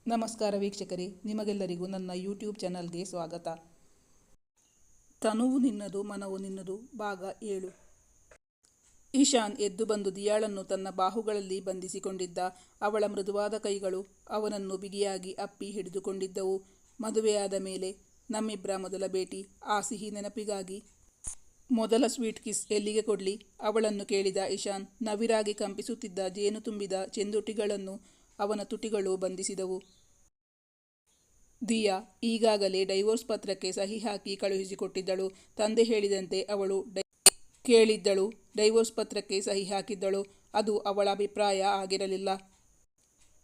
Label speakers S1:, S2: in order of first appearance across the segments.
S1: ನಮಸ್ಕಾರ ವೀಕ್ಷಕರೇ, ನಿಮಗೆಲ್ಲರಿಗೂ ನನ್ನ ಯೂಟ್ಯೂಬ್ ಚಾನಲ್ಗೆ ಸ್ವಾಗತ. ತನುವು ನಿನ್ನದು ಮನವು ನಿನ್ನದು ಭಾಗ 7. ಈಶಾನ್ ಎದ್ದು ಬಂದು ದಿಯಾಳನ್ನು ತನ್ನ ಬಾಹುಗಳಲ್ಲಿ ಬಂಧಿಸಿಕೊಂಡಿದ್ದ. ಅವಳ ಮೃದುವಾದ ಕೈಗಳು ಅವನನ್ನು ಬಿಗಿಯಾಗಿ ಅಪ್ಪಿ ಹಿಡಿದುಕೊಂಡಿದ್ದವು. ಮದುವೆಯಾದ ಮೇಲೆ ನಮ್ಮಿಬ್ಬರ ಮೊದಲ ಭೇಟಿ, ಆ ಸಿಹಿ ನೆನಪಿಗಾಗಿ ಮೊದಲ ಸ್ವೀಟ್ ಕಿಸ್ ಎಲ್ಲಿಗೆ ಕೊಡ್ಲಿ? ಅವಳನ್ನು ಕೇಳಿದ ಈಶಾನ್. ನವಿರಾಗಿ ಕಂಪಿಸುತ್ತಿದ್ದ ಜೇನು ತುಂಬಿದ ಚೆಂದುಟಿಗಳನ್ನು ಅವನ ತುಟಿಗಳು ಬಂಧಿಸಿದವು. ದಿಯಾ ಈಗಾಗಲೇ ಡೈವೋರ್ಸ್ ಪತ್ರಕ್ಕೆ ಸಹಿ ಹಾಕಿ ಕಳುಹಿಸಿಕೊಟ್ಟಿದ್ದಳು. ತಂದೆ ಹೇಳಿದಂತೆ ಅವಳು ಕೇಳಿದ್ದಳು. ಡೈವೋರ್ಸ್ ಪತ್ರಕ್ಕೆ ಸಹಿ ಹಾಕಿದ್ದಳು. ಅದು ಅವಳ ಅಭಿಪ್ರಾಯ ಆಗಿರಲಿಲ್ಲ.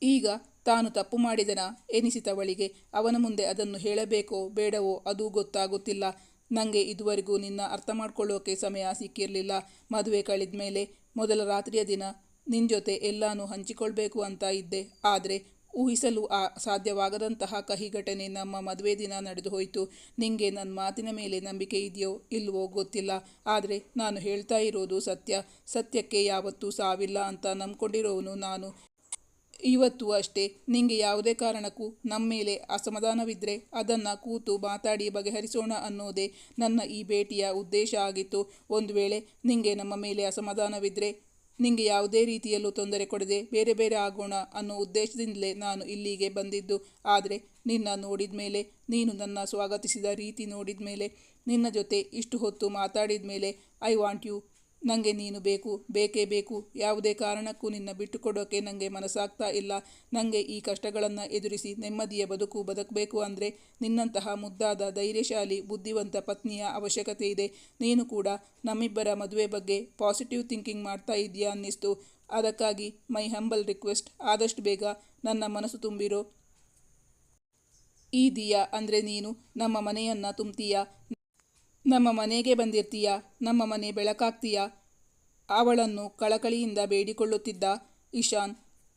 S1: ಈಗ ತಾನು ತಪ್ಪು ಮಾಡಿದನ ಎನಿಸಿತವಳಿಗೆ. ಅವನ ಮುಂದೆ ಅದನ್ನು ಹೇಳಬೇಕೋ ಬೇಡವೋ ಅದೂ ಗೊತ್ತಾಗುತ್ತಿಲ್ಲ. ನನಗೆ ಇದುವರೆಗೂ ನಿನ್ನ ಅರ್ಥ ಮಾಡ್ಕೊಳ್ಳೋಕೆ ಸಮಯ ಸಿಕ್ಕಿರಲಿಲ್ಲ. ಮದುವೆ ಕಳೆದ್ಮೇಲೆ ಮೊದಲ ರಾತ್ರಿಯ ದಿನ ನಿನ್ನ ಜೊತೆ ಎಲ್ಲಾನು ಹಂಚಿಕೊಳ್ಬೇಕು ಅಂತ ಇದ್ದೆ. ಆದರೆ ಊಹಿಸಲು ಸಾಧ್ಯವಾಗದಂತಹ ಕಹಿ ಘಟನೆ ನಮ್ಮ ಮದುವೆ ದಿನ ನಡೆದು ಹೋಯಿತು. ನಿಂಗೆ ನನ್ನ ಮಾತಿನ ಮೇಲೆ ನಂಬಿಕೆ ಇದೆಯೋ ಇಲ್ವೋ ಗೊತ್ತಿಲ್ಲ. ಆದರೆ ನಾನು ಹೇಳ್ತಾ ಇರೋದು ಸತ್ಯ. ಸತ್ಯಕ್ಕೆ ಯಾವತ್ತೂ ಸಾವಿಲ್ಲ ಅಂತ ನಂಬ್ಕೊಂಡಿರೋನು ನಾನು. ಇವತ್ತು ಅಷ್ಟೇ. ನಿಂಗೆ ಯಾವುದೇ ಕಾರಣಕ್ಕೂ ನಮ್ಮ ಮೇಲೆ ಅಸಮಾಧಾನವಿದ್ದರೆ ಅದನ್ನು ಕೂತು ಮಾತಾಡಿ ಬಗೆಹರಿಸೋಣ ಅನ್ನೋದೇ ನನ್ನ ಈ ಭೇಟಿಯ ಉದ್ದೇಶ ಆಗಿತ್ತು. ಒಂದು ವೇಳೆ ನಿಂಗೆ ನಮ್ಮ ಮೇಲೆ ಅಸಮಾಧಾನವಿದ್ದರೆ ನಿಂಗೆ ಯಾವುದೇ ರೀತಿಯಲ್ಲೂ ತೊಂದರೆ ಕೊಡದೆ ಬೇರೆ ಬೇರೆ ಆಗೋಣ ಅನ್ನೋ ಉದ್ದೇಶದಿಂದಲೇ ನಾನು ಇಲ್ಲಿಗೆ ಬಂದಿದ್ದು. ಆದರೆ ನಿನ್ನ ನೋಡಿದ ಮೇಲೆ, ನೀನು ನನ್ನ ಸ್ವಾಗತಿಸಿದ ರೀತಿ ನೋಡಿದ ಮೇಲೆ, ನಿನ್ನ ಜೊತೆ ಇಷ್ಟು ಹೊತ್ತು ಮಾತಾಡಿದ ಮೇಲೆ ಐ ವಾಂಟ್ ಯು. ನನಗೆ ನೀನು ಬೇಕು, ಬೇಕೇ ಬೇಕು. ಯಾವುದೇ ಕಾರಣಕ್ಕೂ ನಿನ್ನ ಬಿಟ್ಟು ಕೊಡೋಕೆ ನನಗೆ ಮನಸ್ಸಾಗ್ತಾ ಇಲ್ಲ. ನನಗೆ ಈ ಕಷ್ಟಗಳನ್ನು ಎದುರಿಸಿ ನೆಮ್ಮದಿಯ ಬದುಕು ಬದುಕಬೇಕು ಅಂದರೆ ನಿನ್ನಂತಹ ಮುದ್ದಾದ ಧೈರ್ಯಶಾಲಿ ಬುದ್ಧಿವಂತ ಪತ್ನಿಯ ಅವಶ್ಯಕತೆ ಇದೆ. ನೀನು ಕೂಡ ನಮ್ಮಿಬ್ಬರ ಮದುವೆ ಬಗ್ಗೆ ಪಾಸಿಟಿವ್ ಥಿಂಕಿಂಗ್ ಮಾಡ್ತಾ ಇದೆಯಾ ಅನ್ನಿಸ್ತು. ಅದಕ್ಕಾಗಿ ಮೈ ಹಂಬಲ್ ರಿಕ್ವೆಸ್ಟ್, ಆದಷ್ಟು ಬೇಗ ನನ್ನ ಮನಸ್ಸು ತುಂಬಿರೋ. ಈ ದಿಯಾ ಅಂದರೆ ನೀನು ನಮ್ಮ ಮನೆಯನ್ನು ತುಂಬ್ತೀಯಾ, ನಮ್ಮ ಮನೆಗೆ ಬಂದಿರ್ತೀಯಾ, ನಮ್ಮ ಮನೆ ಬೆಳಕಾಗ್ತೀಯಾ? ಅವಳನ್ನು ಕಳಕಳಿಯಿಂದ ಬೇಡಿಕೊಳ್ಳುತ್ತಿದ್ದ ಈಶಾನ್.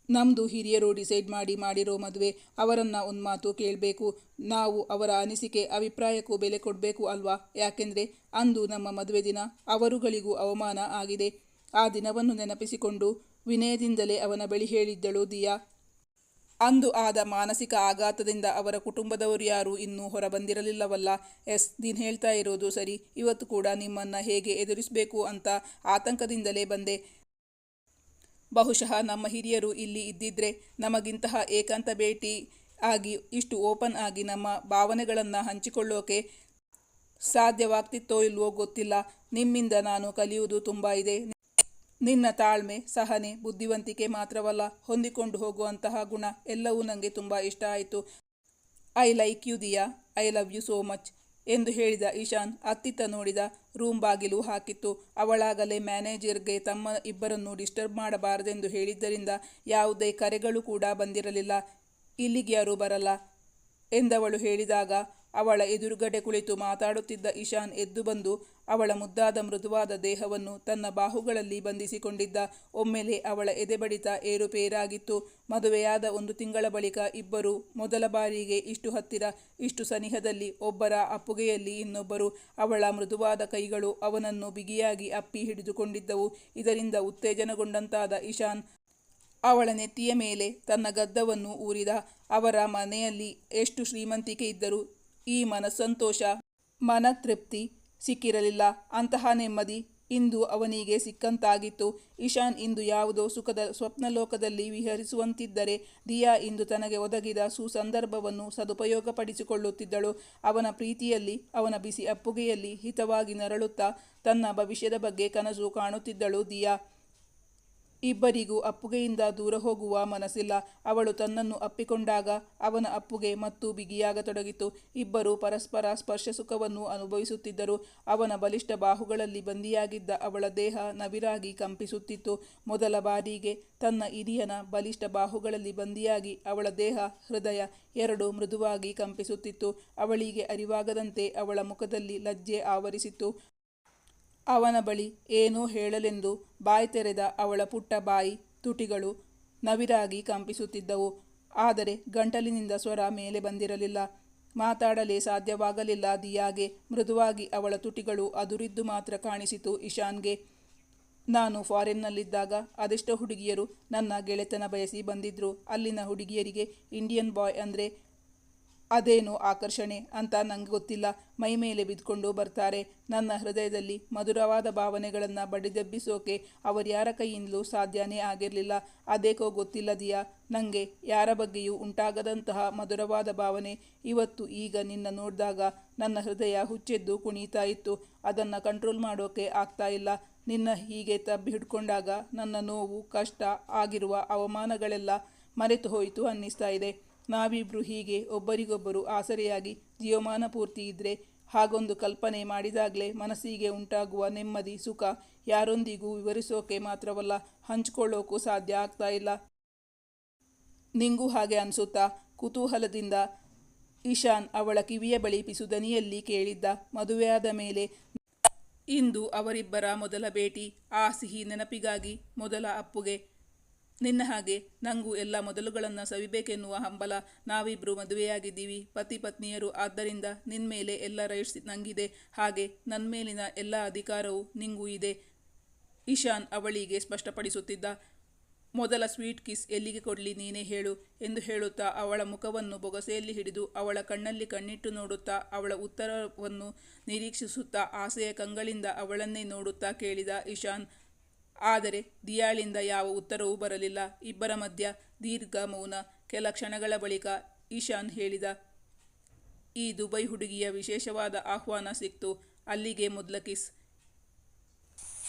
S1: ನಮ್ಮದು ಹಿರಿಯರು ಡಿಸೈಡ್ ಮಾಡಿರೋ ಮದುವೆ. ಅವರನ್ನು ಒಂದು ಮಾತು ಕೇಳಬೇಕು. ನಾವು ಅವರ ಅನಿಸಿಕೆ ಅಭಿಪ್ರಾಯಕ್ಕೂ ಬೆಲೆ ಕೊಡಬೇಕು ಅಲ್ವಾ? ಯಾಕೆಂದರೆ ಅಂದು ನಮ್ಮ ಮದುವೆ ದಿನ ಅವರುಗಳಿಗೂ ಅವಮಾನ ಆಗಿದೆ. ಆ ದಿನವನ್ನು ನೆನಪಿಸಿಕೊಂಡು ವಿನಯದಿಂದಲೇ ಅವನ ಬಳಿ ಹೇಳಿದ್ದಳು ದಿಯಾ. ಅಂದು ಆದ ಮಾನಸಿಕ ಆಘಾತದಿಂದ ಅವರ ಕುಟುಂಬದವರು ಯಾರೂ ಇನ್ನೂ ಹೊರಬಂದಿರಲಿಲ್ಲವಲ್ಲ? ಎಸ್, ನೀನು ಹೇಳ್ತಾ ಇರೋದು ಸರಿ. ಇವತ್ತು ಕೂಡ ನಿಮ್ಮನ್ನು ಹೇಗೆ ಎದುರಿಸಬೇಕು ಅಂತ ಆತಂಕದಿಂದಲೇ ಬಂದೆ. ಬಹುಶಃ ನಮ್ಮ ಹಿರಿಯರು ಇಲ್ಲಿ ಇದ್ದಿದ್ರೆ ನಮಗಿಂತಹ ಏಕಾಂತ ಭೇಟಿ ಆಗಿ ಇಷ್ಟು ಓಪನ್ ಆಗಿ ನಮ್ಮ ಭಾವನೆಗಳನ್ನು ಹಂಚಿಕೊಳ್ಳೋಕೆ ಸಾಧ್ಯವಾಗ್ತಿತ್ತೋ ಇಲ್ವೋ ಗೊತ್ತಿಲ್ಲ. ನಿಮ್ಮಿಂದ ನಾನು ಕಲಿಯುವುದು ತುಂಬ ಇದೆ. ನಿನ್ನ ತಾಳ್ಮೆ, ಸಹನೆ, ಬುದ್ಧಿವಂತಿಕೆ ಮಾತ್ರವಲ್ಲ, ಹೊಂದಿಕೊಂಡು ಹೋಗುವಂತಹ ಗುಣ ಎಲ್ಲವೂ ನನಗೆ ತುಂಬ ಇಷ್ಟ ಆಯಿತು. I like you Diya, I love you so much ಎಂದು ಹೇಳಿದ ಈಶಾನ್ ಅತ್ತಿತ್ತ ನೋಡಿದ. ರೂಮ್ ಬಾಗಿಲು ಹಾಕಿತ್ತು. ಅವಳಾಗಲೇ ಮ್ಯಾನೇಜರ್ಗೆ ತಮ್ಮ ಇಬ್ಬರನ್ನು ಡಿಸ್ಟರ್ಬ್ ಮಾಡಬಾರದೆಂದು ಹೇಳಿದ್ದರಿಂದ ಯಾವುದೇ ಕರೆಗಳು ಕೂಡ ಬಂದಿರಲಿಲ್ಲ. ಇಲ್ಲಿಗೆ ಯಾರೂ ಬರಲ್ಲ ಎಂದವಳು ಹೇಳಿದಾಗ ಅವಳ ಎದುರುಗಡೆ ಕುಳಿತು ಮಾತಾಡುತ್ತಿದ್ದ ಈಶಾನ್ ಎದ್ದು ಬಂದು ಅವಳ ಮುದ್ದಾದ ಮೃದುವಾದ ದೇಹವನ್ನು ತನ್ನ ಬಾಹುಗಳಲ್ಲಿ ಬಂಧಿಸಿಕೊಂಡಿದ್ದ. ಒಮ್ಮೆಲೆ ಅವಳ ಎದೆಬಡಿತ ಏರುಪೇರಾಗಿತ್ತು. ಮದುವೆಯಾದ 1 ತಿಂಗಳ ಬಳಿಕ ಇಬ್ಬರು ಮೊದಲ ಬಾರಿಗೆ ಇಷ್ಟು ಹತ್ತಿರ, ಇಷ್ಟು ಸನಿಹದಲ್ಲಿ, ಒಬ್ಬರ ಅಪ್ಪುಗೆಯಲ್ಲಿ ಇನ್ನೊಬ್ಬರು. ಅವಳ ಮೃದುವಾದ ಕೈಗಳು ಅವನನ್ನು ಬಿಗಿಯಾಗಿ ಅಪ್ಪಿ ಹಿಡಿದುಕೊಂಡಿದ್ದವು. ಇದರಿಂದ ಉತ್ತೇಜನಗೊಂಡಂತಾದ ಈಶಾನ್ ಅವಳ ನೆತ್ತಿಯ ಮೇಲೆ ತನ್ನ ಗದ್ದವನ್ನು ಊರಿದ. ಅವರ ಮನೆಯಲ್ಲಿ ಎಷ್ಟು ಶ್ರೀಮಂತಿಕೆ ಇದ್ದರೂ ಈ ಮನಸ್ಸಂತೋಷ, ಮನತೃಪ್ತಿ ಸಿಕ್ಕಿರಲಿಲ್ಲ. ಅಂತಹ ನೆಮ್ಮದಿ ಇಂದು ಅವನಿಗೆ ಸಿಕ್ಕಂತಾಗಿತ್ತು. ಈಶಾನ್ ಇಂದು ಯಾವುದೋ ಸುಖದ ಸ್ವಪ್ನಲೋಕದಲ್ಲಿ ವಿಹರಿಸುವಂತಿದ್ದರೆ ದಿಯಾ ಇಂದು ತನಗೆ ಒದಗಿದ ಸುಸಂದರ್ಭವನ್ನು ಸದುಪಯೋಗಪಡಿಸಿಕೊಳ್ಳುತ್ತಿದ್ದಳು. ಅವನ ಪ್ರೀತಿಯಲ್ಲಿ, ಅವನ ಬಿಸಿ ಅಪ್ಪುಗೆಯಲ್ಲಿ ಹಿತವಾಗಿ ನರಳುತ್ತಾ ತನ್ನ ಭವಿಷ್ಯದ ಬಗ್ಗೆ ಕನಸು ಕಾಣುತ್ತಿದ್ದಳು ದಿಯಾ. ಇಬ್ಬರಿಗೂ ಅಪ್ಪುಗೆಯಿಂದ ದೂರ ಹೋಗುವ ಮನಸ್ಸಿಲ್ಲ. ಅವಳು ತನ್ನನ್ನು ಅಪ್ಪಿಕೊಂಡಾಗ ಅವನ ಅಪ್ಪುಗೆ ಮತ್ತು ಬಿಗಿಯಾಗತೊಡಗಿತು. ಇಬ್ಬರು ಪರಸ್ಪರ ಸ್ಪರ್ಶ ಸುಖವನ್ನು ಅನುಭವಿಸುತ್ತಿದ್ದರು. ಅವನ ಬಲಿಷ್ಠ ಬಾಹುಗಳಲ್ಲಿ ಬಂದಿಯಾಗಿದ್ದ ಅವಳ ದೇಹ ನವಿರಾಗಿ ಕಂಪಿಸುತ್ತಿತ್ತು. ಮೊದಲ ಬಾರಿಗೆ ತನ್ನ ಹಿರಿಯನ ಬಲಿಷ್ಠ ಬಾಹುಗಳಲ್ಲಿ ಬಂದಿಯಾಗಿ ಅವಳ ದೇಹ, ಹೃದಯ ಎರಡೂ ಮೃದುವಾಗಿ ಕಂಪಿಸುತ್ತಿತ್ತು. ಅವಳಿಗೆ ಅರಿವಾಗದಂತೆ ಅವಳ ಮುಖದಲ್ಲಿ ಲಜ್ಜೆ ಆವರಿಸಿತ್ತು. ಅವನ ಬಳಿ ಏನೋ ಹೇಳಲೆಂದು ಬಾಯಿ ತೆರೆದ ಅವಳ ಪುಟ್ಟ ಬಾಯಿ, ತುಟಿಗಳು ನವಿರಾಗಿ ಕಂಪಿಸುತ್ತಿದ್ದವು. ಆದರೆ ಗಂಟಲಿನಿಂದ ಸ್ವರ ಮೇಲೆ ಬಂದಿರಲಿಲ್ಲ. ಮಾತಾಡಲೇ ಸಾಧ್ಯವಾಗಲಿಲ್ಲ ದಿಯಾಗೆ. ಮೃದುವಾಗಿ ಅವಳ ತುಟಿಗಳು ಅದುರಿದ್ದು ಮಾತ್ರ ಕಾಣಿಸಿತು ಈಶಾನ್ಗೆ. ನಾನು ಫಾರಿನ್ನಲ್ಲಿದ್ದಾಗ ಅದೆಷ್ಟೋ ಹುಡುಗಿಯರು ನನ್ನ ಗೆಳೆತನ ಬಯಸಿ ಬಂದಿದ್ರು. ಅಲ್ಲಿನ ಹುಡುಗಿಯರಿಗೆ ಇಂಡಿಯನ್ ಬಾಯ್ ಅಂದರೆ ಅದೇನೋ ಆಕರ್ಷಣೆ ಅಂತ ನಂಗೆ ಗೊತ್ತಿಲ್ಲ, ಮೈ ಮೇಲೆ ಬಿದ್ಕೊಂಡು ಬರ್ತಾರೆ. ನನ್ನ ಹೃದಯದಲ್ಲಿ ಮಧುರವಾದ ಭಾವನೆಗಳನ್ನು ಬಡಿದೆಬ್ಬಿಸೋಕೆ ಅವರ್ಯಾರ ಕೈಯಿಂದಲೂ ಸಾಧ್ಯನೇ ಆಗಿರಲಿಲ್ಲ. ಅದೇಕೋ ಗೊತ್ತಿಲ್ಲ ದಿಯಾ, ನನಗೆ ಯಾರ ಬಗ್ಗೆಯೂ ಉಂಟಾಗದಂತಹ ಮಧುರವಾದ ಭಾವನೆ ಇವತ್ತು ಈಗ ನಿನ್ನ ನೋಡಿದಾಗ ನನ್ನ ಹೃದಯ ಹುಚ್ಚೆದ್ದು ಕುಣಿತಾ ಇತ್ತು. ಅದನ್ನು ಕಂಟ್ರೋಲ್ ಮಾಡೋಕೆ ಆಗ್ತಾ ಇಲ್ಲ. ನಿನ್ನ ಹೀಗೆ ತಬ್ಬಿ ಹಿಡ್ಕೊಂಡಾಗ ನನ್ನ ನೋವು, ಕಷ್ಟ, ಆಗಿರುವ ಅವಮಾನಗಳೆಲ್ಲ ಮರೆತು ಹೋಯಿತು ಅನ್ನಿಸ್ತಾ ಇದೆ. ನಾವಿಬ್ರು ಹೀಗೆ ಒಬ್ಬರಿಗೊಬ್ಬರು ಆಸರೆಯಾಗಿ ಜೀವಮಾನ ಪೂರ್ತಿ ಇದ್ರೆ, ಹಾಗೊಂದು ಕಲ್ಪನೆ ಮಾಡಿದಾಗಲೇ ಮನಸ್ಸಿಗೆ ಉಂಟಾಗುವ ನೆಮ್ಮದಿ, ಸುಖ ಯಾರೊಂದಿಗೂ ವಿವರಿಸೋಕೆ ಮಾತ್ರವಲ್ಲ, ಹಂಚ್ಕೊಳ್ಳೋಕ್ಕೂ ಸಾಧ್ಯ ಆಗ್ತಾ ಇಲ್ಲ. ನಿಂಗೂ ಹಾಗೆ ಅನಿಸುತ್ತಾ? ಕುತೂಹಲದಿಂದ ಇಶಾನ್ ಅವಳ ಕಿವಿಯ ಬಳಿ ಪಿಸುದನಿಯಲ್ಲಿ ಕೇಳಿದ್ದ. ಮದುವೆಯಾದ ಮೇಲೆ ಇಂದು ಅವರಿಬ್ಬರ ಮೊದಲ ಭೇಟಿ, ಆ ಸಿಹಿ ನೆನಪಿಗಾಗಿ ಮೊದಲ ಅಪ್ಪುಗೆ. ನಿನ್ನ ಹಾಗೆ ನಂಗೂ ಎಲ್ಲ ಮೊದಲುಗಳನ್ನು ಸವಿಬೇಕೆನ್ನುವ ಹಂಬಲ. ನಾವಿಬ್ರು ಮದುವೆಯಾಗಿದ್ದೀವಿ, ಪತಿ ಪತ್ನಿಯರು. ಆದ್ದರಿಂದ ನಿನ್ನ ಮೇಲೆ ಎಲ್ಲ ರೈಟ್ಸ್ ನಂಗಿದೆ, ಹಾಗೆ ನನ್ನ ಮೇಲಿನ ಎಲ್ಲ ಅಧಿಕಾರವೂ ನಿಂಗೂ ಇದೆ, ಇಶಾನ್ ಅವಳಿಗೆ ಸ್ಪಷ್ಟಪಡಿಸುತ್ತಿದ್ದ. ಮೊದಲ ಸ್ವೀಟ್ ಕಿಸ್ ಎಲ್ಲಿಗೆ ಕೊಡಲಿ ನೀನೇ ಹೇಳು ಎಂದು ಹೇಳುತ್ತಾ ಅವಳ ಮುಖವನ್ನು ಬೊಗಸೆಯಲ್ಲಿ ಹಿಡಿದು ಅವಳ ಕಣ್ಣಲ್ಲಿ ಕಣ್ಣಿಟ್ಟು ನೋಡುತ್ತಾ, ಅವಳ ಉತ್ತರವನ್ನು ನಿರೀಕ್ಷಿಸುತ್ತಾ, ಆಸೆಯ ಕಂಗಳಿಂದ ಅವಳನ್ನೇ ನೋಡುತ್ತಾ ಕೇಳಿದ ಇಶಾನ್. ಆದರೆ ದಿಯಾಳಿಂದ ಯಾವ ಉತ್ತರವೂ ಬರಲಿಲ್ಲ. ಇಬ್ಬರ ಮಧ್ಯ ದೀರ್ಘ ಮೌನ. ಕೆಲ ಕ್ಷಣಗಳ ಬಳಿಕ ಇಶಾನ್ ಹೇಳಿದ, ಈ ದುಬೈ ಹುಡುಗಿಯ ವಿಶೇಷವಾದ ಆಹ್ವಾನ ಸಿಕ್ತು, ಅಲ್ಲಿಗೆ ಮೊದಲ ಕಿಸ್.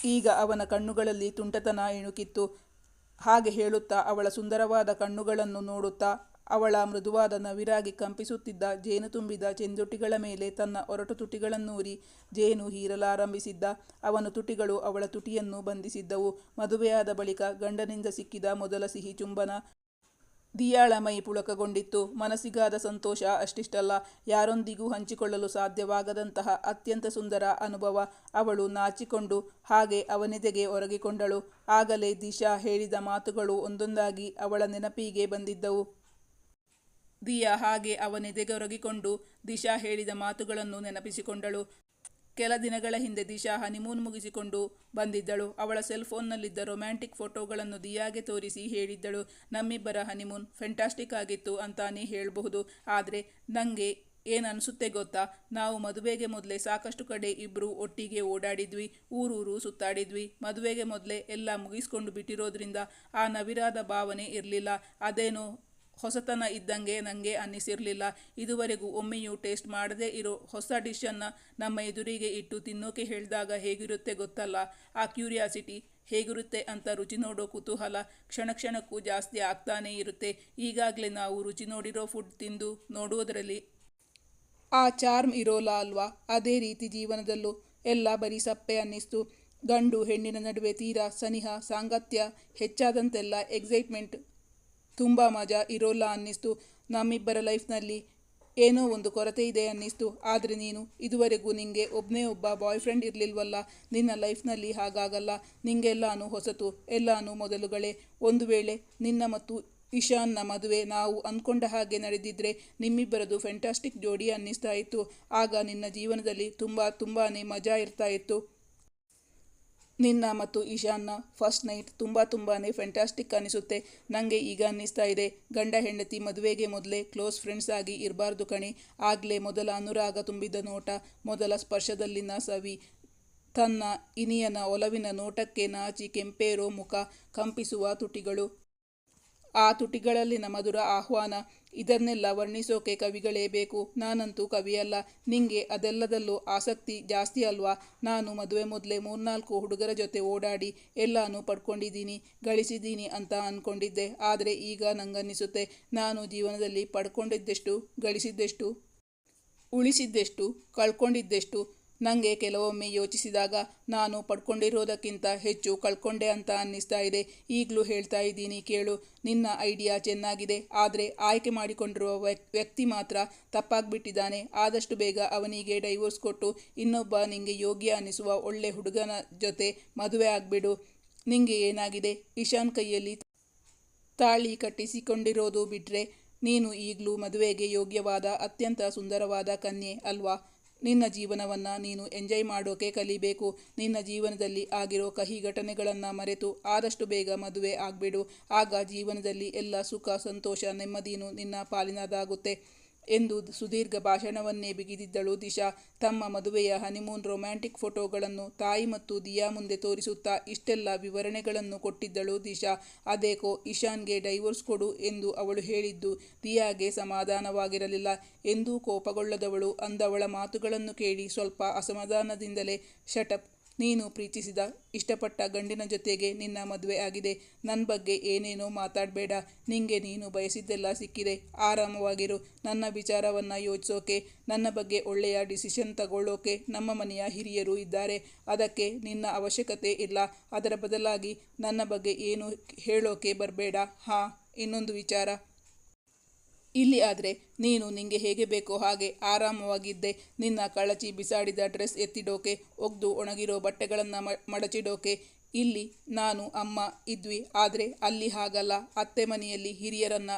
S1: ಈಗ ಅವನ ಕಣ್ಣುಗಳಲ್ಲಿ ತುಂಟತನ ಇಣುಕಿತ್ತು. ಹಾಗೆ ಹೇಳುತ್ತಾ ಅವಳ ಸುಂದರವಾದ ಕಣ್ಣುಗಳನ್ನು ನೋಡುತ್ತಾ, ಅವಳ ಮೃದುವಾದ ನವಿರಾಗಿ ಕಂಪಿಸುತ್ತಿದ್ದ ಜೇನು ತುಂಬಿದ ಚೆಂದುಟಿಗಳ ಮೇಲೆ ತನ್ನ ಒರಟು ತುಟಿಗಳನ್ನೂರಿ ಜೇನು ಹೀರಲಾರಂಭಿಸಿದ್ದ. ಅವನ ತುಟಿಗಳು ಅವಳ ತುಟಿಯನ್ನು ಬಂಧಿಸಿದ್ದವು. ಮದುವೆಯಾದ ಬಳಿಕ ಗಂಡನಿಂದ ಸಿಕ್ಕಿದ ಮೊದಲ ಸಿಹಿ ಚುಂಬನ. ದಿಯಾಳ ಮೈ ಪುಳಕಗೊಂಡಿತ್ತು. ಮನಸ್ಸಿಗಾದ ಸಂತೋಷ ಅಷ್ಟಿಷ್ಟಲ್ಲ, ಯಾರೊಂದಿಗೂ ಹಂಚಿಕೊಳ್ಳಲು ಸಾಧ್ಯವಾಗದಂತಹ ಅತ್ಯಂತ ಸುಂದರ ಅನುಭವ. ಅವಳು ನಾಚಿಕೊಂಡು ಹಾಗೆ ಅವನೆದೆಗೆ ಒರಗಿಕೊಂಡಳು. ಆಗಲೇ ದಿಶಾ ಹೇಳಿದ ಮಾತುಗಳು ಒಂದೊಂದಾಗಿ ಅವಳ ನೆನಪಿಗೆ ಬಂದಿದ್ದವು. ದಿಯಾ ಹಾಗೆ ಅವನೆದೆಗೊರಗಿಕೊಂಡು ದಿಶಾ ಹೇಳಿದ ಮಾತುಗಳನ್ನು ನೆನಪಿಸಿಕೊಂಡಳು. ಕೆಲ ದಿನಗಳ ಹಿಂದೆ ದಿಶಾ ಹನಿಮೂನ್ ಮುಗಿಸಿಕೊಂಡು ಬಂದಿದ್ದಳು. ಅವಳ ಸೆಲ್ಫೋನ್ನಲ್ಲಿದ್ದ ರೊಮ್ಯಾಂಟಿಕ್ ಫೋಟೋಗಳನ್ನು ದಿಯಾಗೆ ತೋರಿಸಿ ಹೇಳಿದ್ದಳು, ನಮ್ಮಿಬ್ಬರ ಹನಿಮೂನ್ ಫೆಂಟಾಸ್ಟಿಕ್ ಆಗಿತ್ತು ಅಂತಾನೇ ಹೇಳಬಹುದು. ಆದರೆ ನನಗೆ ಏನನ್ಸುತ್ತೆ ಗೊತ್ತಾ, ನಾವು ಮದುವೆಗೆ ಮೊದಲೇ ಸಾಕಷ್ಟು ಕಡೆ ಇಬ್ಬರು ಒಟ್ಟಿಗೆ ಓಡಾಡಿದ್ವಿ, ಊರೂರು ಸುತ್ತಾಡಿದ್ವಿ. ಮದುವೆಗೆ ಮೊದಲೇ ಎಲ್ಲ ಮುಗಿಸ್ಕೊಂಡು ಬಿಟ್ಟಿರೋದ್ರಿಂದ ಆ ನವಿರಾದ ಭಾವನೆ ಇರಲಿಲ್ಲ. ಅದೇನೋ ಹೊಸತನ ಇದ್ದಂಗೆ ನನಗೆ ಅನ್ನಿಸಿರಲಿಲ್ಲ. ಇದುವರೆಗೂ ಒಮ್ಮೆಯೂ ಟೇಸ್ಟ್ ಮಾಡದೇ ಇರೋ ಹೊಸ ಡಿಶನ್ನು ನಮ್ಮ ಎದುರಿಗೆ ಇಟ್ಟು ತಿನ್ನೋಕೆ ಹೇಳಿದಾಗ ಹೇಗಿರುತ್ತೆ ಗೊತ್ತಲ್ಲ, ಆ ಕ್ಯೂರಿಯಾಸಿಟಿ ಹೇಗಿರುತ್ತೆ ಅಂತ ರುಚಿ ನೋಡೋ ಕುತೂಹಲ ಕ್ಷಣ ಕ್ಷಣಕ್ಕೂ ಜಾಸ್ತಿ ಆಗ್ತಾನೇ ಇರುತ್ತೆ. ಈಗಾಗಲೇ ನಾವು ರುಚಿ ನೋಡಿರೋ ಫುಡ್ ತಿಂದು ನೋಡುವುದರಲ್ಲಿ ಆ ಚಾರ್ಮ್ ಇರೋಲ್ಲ ಅಲ್ವಾ? ಅದೇ ರೀತಿ ಜೀವನದಲ್ಲೂ ಎಲ್ಲ ಬರೀ ಸಪ್ಪೆ ಅನ್ನಿಸ್ತು. ಗಂಡು ಹೆಣ್ಣಿನ ನಡುವೆ ತೀರಾ ಸನಿಹ ಸಾಂಗತ್ಯ ಹೆಚ್ಚಾದಂತೆಲ್ಲ ಎಕ್ಸೈಟ್ಮೆಂಟ್, ತುಂಬ ಮಜಾ ಇರೋಲ್ಲ ಅನ್ನಿಸ್ತು. ನಮ್ಮಿಬ್ಬರ ಲೈಫ್ನಲ್ಲಿ ಏನೋ ಒಂದು ಕೊರತೆ ಇದೆ ಅನ್ನಿಸ್ತು. ಆದರೆ ನೀನು ಇದುವರೆಗೂ ನಿಂಗೆ ಒಬ್ಬನೇ ಒಬ್ಬ ಬಾಯ್ ಫ್ರೆಂಡ್ ಇರಲಿಲ್ವಲ್ಲ. ನಿನ್ನ ಲೈಫ್ನಲ್ಲಿ ಹಾಗಾಗಲ್ಲ. ನಿಂಗೆಲ್ಲಾನು ಹೊಸತು, ಎಲ್ಲಾನು ಮೊದಲುಗಳೇ. ಒಂದು ವೇಳೆ ನಿನ್ನ ಮತ್ತು ಇಶಾನ್ನ ಮದುವೆ ನಾವು ಅಂದ್ಕೊಂಡ ಹಾಗೆ ನಡೆದಿದ್ರೆ ನಿಮ್ಮಿಬ್ಬರದು ಫ್ಯಾಂಟಾಸ್ಟಿಕ್ ಜೋಡಿ ಅನ್ನಿಸ್ತಾ ಇತ್ತು. ಆಗ ನಿನ್ನ ಜೀವನದಲ್ಲಿ ತುಂಬಾನೇ ಮಜಾ ಇರ್ತಾ ಇತ್ತು. ನಿನ್ನ ಮತ್ತು ಇಶಾನ್ನ ಫಸ್ಟ್ ನೈಟ್ ತುಂಬಾನೇ ಫ್ಯಾಂಟಾಸ್ಟಿಕ್ ಅನಿಸುತ್ತೆ. ನನಗೆ ಈಗ ಅನ್ನಿಸ್ತಾ ಇದೆ, ಗಂಡ ಹೆಂಡತಿ ಮದುವೆಗೆ ಮೊದಲೇ ಕ್ಲೋಸ್ ಫ್ರೆಂಡ್ಸ್ ಆಗಿ ಇರಬಾರ್ದು ಕಣೆ. ಆಗಲೇ ಮೊದಲ ಅನುರಾಗ ತುಂಬಿದ ನೋಟ, ಮೊದಲ ಸ್ಪರ್ಶದಲ್ಲಿನ ಸವಿ, ತನ್ನ ಇನಿಯನ ಒಲವಿನ ನೋಟಕ್ಕೆ ನಾಚಿ ಕೆಂಪೇರೋ ಮುಖ, ಕಂಪಿಸುವ ತುಟಿಗಳು, ಆ ತುಟಿಗಳಲ್ಲಿನ ಮಧುರ ಆಹ್ವಾನ, ಇದನ್ನೆಲ್ಲ ವರ್ಣಿಸೋಕೆ ಕವಿಗಳೇ ಬೇಕು. ನಾನಂತೂ ಕವಿಯಲ್ಲ. ನಿಂಗೆ ಅದೆಲ್ಲದಲ್ಲೂ ಆಸಕ್ತಿ ಜಾಸ್ತಿ ಅಲ್ವಾ? ನಾನು ಮದುವೆ ಮೊದಲೇ 3-4 ಹುಡುಗರ ಜೊತೆ ಓಡಾಡಿ ಎಲ್ಲಾನು ಪಡ್ಕೊಂಡಿದ್ದೀನಿ, ಗಳಿಸಿದ್ದೀನಿ ಅಂತ ಅಂದ್ಕೊಂಡಿದ್ದೆ. ಆದರೆ ಈಗ ನಂಗನ್ನಿಸುತ್ತೆ, ನಾನು ಜೀವನದಲ್ಲಿ ಪಡ್ಕೊಂಡಿದ್ದೆಷ್ಟು, ಗಳಿಸಿದ್ದೆಷ್ಟು, ಉಳಿಸಿದ್ದೆಷ್ಟು, ಕಳ್ಕೊಂಡಿದ್ದೆಷ್ಟು. ನನಗೆ ಕೆಲವೊಮ್ಮೆ ಯೋಚಿಸಿದಾಗ ನಾನು ಪಡ್ಕೊಂಡಿರೋದಕ್ಕಿಂತ ಹೆಚ್ಚು ಕಳ್ಕೊಂಡೆ ಅಂತ ಅನ್ನಿಸ್ತಾ ಇದೆ. ಈಗಲೂ ಹೇಳ್ತಾ ಇದ್ದೀನಿ ಕೇಳು. ನಿನ್ನ ಐಡಿಯಾ ಚೆನ್ನಾಗಿದೆ, ಆದರೆ ಆಯ್ಕೆ ಮಾಡಿಕೊಂಡಿರುವ ವ್ಯಕ್ತಿ ಮಾತ್ರ ತಪ್ಪಾಗ್ಬಿಟ್ಟಿದ್ದಾನೆ. ಆದಷ್ಟು ಬೇಗ ಅವನಿಗೆ ಡೈವೋರ್ಸ್ ಕೊಟ್ಟು ಇನ್ನೊಬ್ಬ ನಿಂಗೆ ಯೋಗ್ಯ ಅನ್ನಿಸುವ ಒಳ್ಳೆ ಹುಡುಗನ ಜೊತೆ ಮದುವೆ ಆಗ್ಬಿಡು. ನಿಂಗೆ ಏನಾಗಿದೆ? ಇಶಾನ್ ಕೈಯಲ್ಲಿ ತಾಳಿ ಕಟ್ಟಿಸಿಕೊಂಡಿರೋದು ಬಿಟ್ರೆ ನೀನು ಈಗಲೂ ಮದುವೆಗೆ ಯೋಗ್ಯವಾದ ಅತ್ಯಂತ ಸುಂದರವಾದ ಕನ್ಯೆ ಅಲ್ವಾ? ನಿನ್ನ ಜೀವನವನ್ನು ನೀನು ಎಂಜಾಯ್ ಮಾಡೋಕೆ ಕಲಿಬೇಕು. ನಿನ್ನ ಜೀವನದಲ್ಲಿ ಆಗಿರೋ ಕಹಿ ಘಟನೆಗಳನ್ನು ಮರೆತು ಆದಷ್ಟು ಬೇಗ ಮದುವೆ ಆಗ್ಬಿಡು. ಆಗ ಜೀವನದಲ್ಲಿ ಎಲ್ಲ ಸುಖ ಸಂತೋಷ ನೆಮ್ಮದಿನೂ ನಿನ್ನ ಪಾಲಿನದಾಗುತ್ತೆ ಎಂದು ಸುದೀರ್ಘ ಭಾಷಣವನ್ನೇ ಬಿಗಿದಿದ್ದಳು ದಿಶಾ. ತಮ್ಮ ಮದುವೆಯ ಹನಿಮೂನ್ ರೊಮ್ಯಾಂಟಿಕ್ ಫೋಟೋಗಳನ್ನು ತಾಯಿ ಮತ್ತು ದಿಯಾ ಮುಂದೆ ತೋರಿಸುತ್ತಾ ಇಷ್ಟೆಲ್ಲ ವಿವರಣೆಗಳನ್ನು ಕೊಟ್ಟಿದ್ದಳು ದಿಶಾ. ಅದೇಕೋ ಇಶಾನ್ಗೆ ಡೈವೋರ್ಸ್ ಕೊಡು ಎಂದು ಅವಳು ಹೇಳಿದ್ದು ದಿಯಾಗೆ ಸಮಾಧಾನವಾಗಿರಲಿಲ್ಲ. ಎಂದೂ ಕೋಪಗೊಳ್ಳದವಳು ಅಂದವಳ ಮಾತುಗಳನ್ನು ಕೇಳಿ ಸ್ವಲ್ಪ ಅಸಮಾಧಾನದಿಂದಲೇ ಶಟಪ್, ನೀನು ಪ್ರೀತಿಸಿದ ಇಷ್ಟಪಟ್ಟ ಗಂಡಿನ ಜೊತೆಗೆ ನಿನ್ನ ಮದುವೆ ಆಗಿದೆ. ನನ್ನ ಬಗ್ಗೆ ಏನೇನೋ ಮಾತಾಡಬೇಡ. ನಿಂಗೆ ನೀನು ಬಯಸಿದ್ದೆಲ್ಲ ಸಿಕ್ಕಿದೆ. ಆರಾಮವಾಗಿರು. ನನ್ನ ವಿಚಾರವನ್ನು ಯೋಚಿಸೋಕೆ, ನನ್ನ ಬಗ್ಗೆ ಒಳ್ಳೆಯ ಡಿಸಿಷನ್ ತಗೊಳ್ಳೋಕೆ ನಮ್ಮ ಮನೆಯ ಹಿರಿಯರು ಇದ್ದಾರೆ. ಅದಕ್ಕೆ ನಿನ್ನ ಅವಶ್ಯಕತೆ ಇಲ್ಲ. ಅದರ ಬದಲಾಗಿ ನನ್ನ ಬಗ್ಗೆ ಏನು ಹೇಳೋಕೆ ಬರಬೇಡ. ಹಾಂ, ಇನ್ನೊಂದು ವಿಚಾರ. ಇಲ್ಲಿ ಆದರೆ ನೀನು ನಿಂಗೆ ಹೇಗೆ ಬೇಕೋ ಹಾಗೆ ಆರಾಮವಾಗಿದ್ದೆ. ನಿನ್ನ ಕಳಚಿ ಬಿಸಾಡಿದ ಡ್ರೆಸ್ ಎತ್ತಿಡೋಕೆ, ಒಗ್ದು ಒಣಗಿರೋ ಬಟ್ಟೆಗಳನ್ನು ಮಡಚಿಡೋಕೆ. ಇಲ್ಲಿ ನಾನು ಅಮ್ಮ ಇದ್ವಿ. ಆದರೆ ಅಲ್ಲಿ ಹಾಗಲ್ಲ. ಅತ್ತೆ ಮನೆಯಲ್ಲಿ ಹಿರಿಯರನ್ನು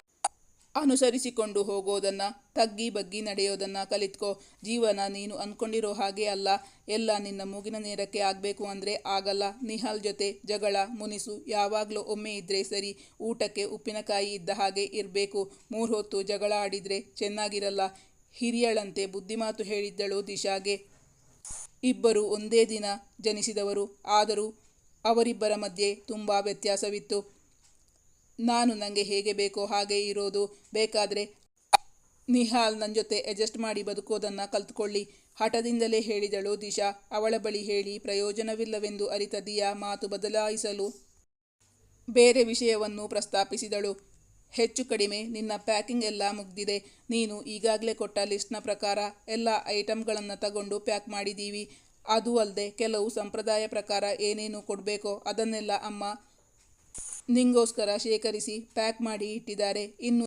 S1: ಅನುಸರಿಸಿಕೊಂಡು ಹೋಗೋದನ್ನು, ತಗ್ಗಿ ಬಗ್ಗಿ ನಡೆಯೋದನ್ನು ಕಲಿತ್ಕೋ. ಜೀವನ ನೀನು ಅಂದ್ಕೊಂಡಿರೋ ಹಾಗೆ ಅಲ್ಲ. ಎಲ್ಲ ನಿನ್ನ ಮೂಗಿನ ನೇರಕ್ಕೆ ಆಗಬೇಕು ಅಂದರೆ ಆಗಲ್ಲ. ನಿಹಾಲ್ ಜೊತೆ ಜಗಳ ಮುನಿಸು ಯಾವಾಗಲೂ ಒಮ್ಮೆ ಇದ್ದರೆ ಸರಿ. ಊಟಕ್ಕೆ ಉಪ್ಪಿನಕಾಯಿ ಇದ್ದ ಹಾಗೆ ಇರಬೇಕು. 3 ಹೊತ್ತು ಜಗಳ ಆಡಿದರೆ ಚೆನ್ನಾಗಿರಲ್ಲ. ಹಿರಿಯಳಂತೆ ಬುದ್ಧಿಮಾತು ಹೇಳಿದ್ದಳು ದಿಶಾಗೆ. ಇಬ್ಬರು ಒಂದೇ ದಿನ ಜನಿಸಿದವರು. ಆದರೂ ಅವರಿಬ್ಬರ ಮಧ್ಯೆ ತುಂಬ ವ್ಯತ್ಯಾಸವಿತ್ತು. ನಾನು ನನಗೆ ಹೇಗೆ ಬೇಕೋ ಹಾಗೆ ಇರೋದು. ಬೇಕಾದರೆ ನಿಹಾಲ್ ನನ್ನ ಜೊತೆ ಅಡ್ಜಸ್ಟ್ ಮಾಡಿ ಬದುಕೋದನ್ನು ಕಲ್ತ್ಕೊಳ್ಳಿ, ಹಠದಿಂದಲೇ ಹೇಳಿದಳು ದಿಶಾ. ಅವಳ ಬಳಿ ಹೇಳಿ ಪ್ರಯೋಜನವಿಲ್ಲವೆಂದು ಅರಿತ ದಿಯಾ ಮಾತು ಬದಲಾಯಿಸಲು ಬೇರೆ ವಿಷಯವನ್ನು ಪ್ರಸ್ತಾಪಿಸಿದಳು. ಹೆಚ್ಚು ಕಡಿಮೆ ನಿನ್ನ ಪ್ಯಾಕಿಂಗ್ ಎಲ್ಲ ಮುಗ್ದಿದೆ. ನೀನು ಈಗಾಗಲೇ ಕೊಟ್ಟ ಲಿಸ್ಟ್ನ ಪ್ರಕಾರ ಎಲ್ಲ ಐಟಮ್ಗಳನ್ನು ತಗೊಂಡು ಪ್ಯಾಕ್ ಮಾಡಿದ್ದೀವಿ. ಅದೂ ಅಲ್ಲದೆ ಕೆಲವು ಸಂಪ್ರದಾಯ ಪ್ರಕಾರ ಏನೇನು ಕೊಡಬೇಕೋ ಅದನ್ನೆಲ್ಲ ಅಮ್ಮ ನಿಂಗೋಸ್ಕರ ಶೇಖರಿಸಿ ಪ್ಯಾಕ್ ಮಾಡಿ ಇಟ್ಟಿದ್ದಾರೆ. ಇನ್ನು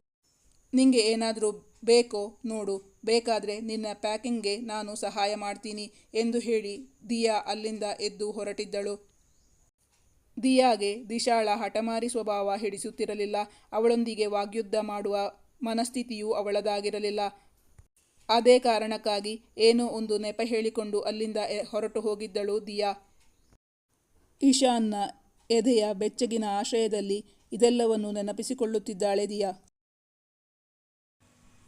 S1: ನಿಂಗೆ ಏನಾದರೂ ಬೇಕೋ ನೋಡು. ಬೇಕಾದರೆ ನಿನ್ನ ಪ್ಯಾಕಿಂಗ್ಗೆ ನಾನು ಸಹಾಯ ಮಾಡ್ತೀನಿ ಎಂದು ಹೇಳಿ ದಿಯಾ ಅಲ್ಲಿಂದ ಎದ್ದು ಹೊರಟಿದ್ದಳು. ದಿಯಾಗೆ ದಿಶಾಳ ಹಠಮಾರಿ ಸ್ವಭಾವ ಹಿಡಿಸುತ್ತಿರಲಿಲ್ಲ. ಅವಳೊಂದಿಗೆ ವಾಗ್ಯುದ್ಧ ಮಾಡುವ ಮನಸ್ಥಿತಿಯೂ ಅವಳದಾಗಿರಲಿಲ್ಲ. ಅದೇ ಕಾರಣಕ್ಕಾಗಿ ಏನೋ ಒಂದು ನೆಪ ಹೇಳಿಕೊಂಡು ಅಲ್ಲಿಂದ ಹೊರಟು ಹೋಗಿದ್ದಳು ದಿಯಾ. ಇಶಾನ್ನ ಎದೆಯ ಬೆಚ್ಚಗಿನ ಆಶ್ರಯದಲ್ಲಿ ಇದೆಲ್ಲವನ್ನು ನೆನಪಿಸಿಕೊಳ್ಳುತ್ತಿದ್ದಾಳೆ ದಿಯಾ.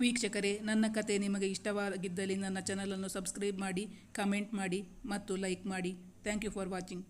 S1: ವೀಕ್ಷಕರೇ, ನನ್ನ ಕತೆ ನಿಮಗೆ ಇಷ್ಟವಾಗಿದ್ದಲ್ಲಿ ನನ್ನ ಚಾನಲನ್ನು ಸಬ್ಸ್ಕ್ರೈಬ್ ಮಾಡಿ, ಕಮೆಂಟ್ ಮಾಡಿ ಮತ್ತು ಲೈಕ್ ಮಾಡಿ. Thank you for watching.